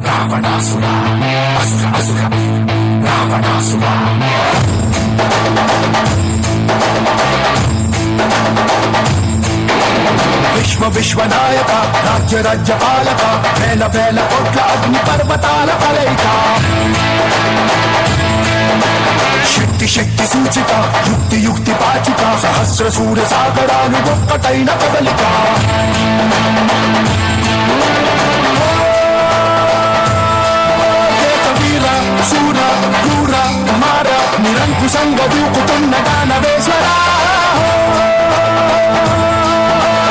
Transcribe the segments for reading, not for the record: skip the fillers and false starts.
రావణాసురా అసుర అసుర రావణాసురా విశ్వ విశ్వనాయక రాజ్య రాజ్య పాలక వేల వేల కోట్ల అగ్ని పర్వతాల కలయిక శక్తి శక్తి సూచిక యుక్తి యుక్తి పాచిక సహస్ర సూర్య సాగరాలు ఒక్కటైన కదలిక శూర క్రూర కుమార నిరంకుశంగా దూకుతున్న దానవేశ్వరా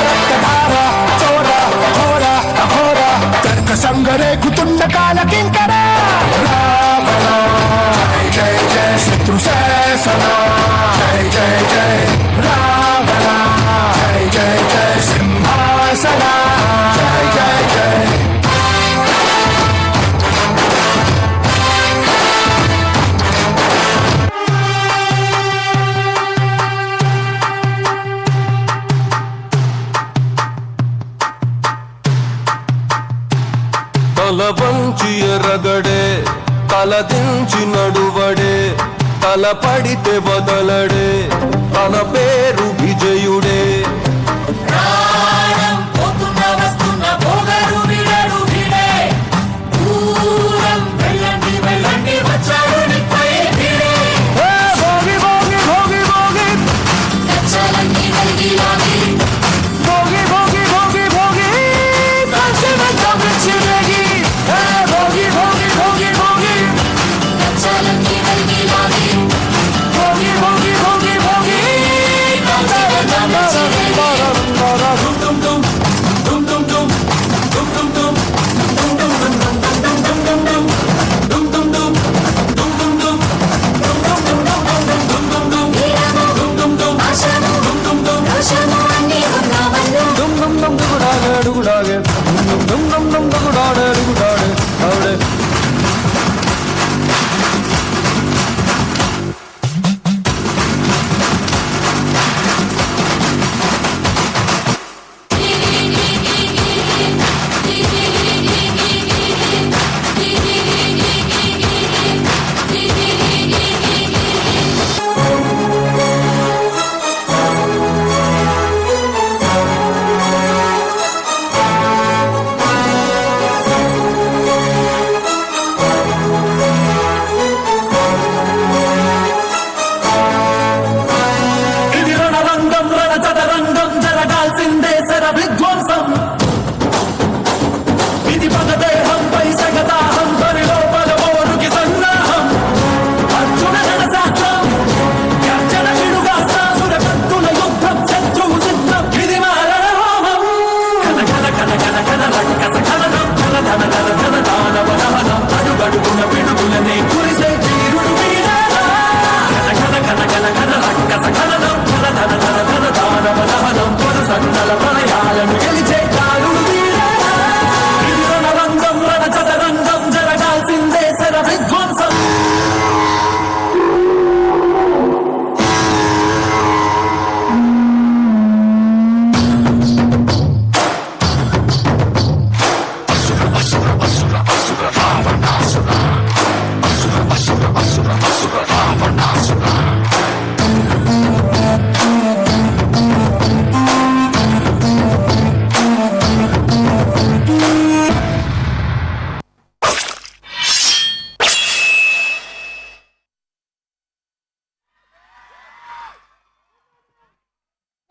రక్తధార చోర ఘోర అఘోర తర్క సంగరేగుతున్న కాల కింకర రావణ జై జై జయ శత్రు శాసన జై జై జయ రావణ జై జై జయ సింహాసన జై జై జయ తల వంచి ఎరగడే తలదించి నడువడే తల పడితే వదలడే తన పేరు విజయుడే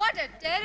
What a terrible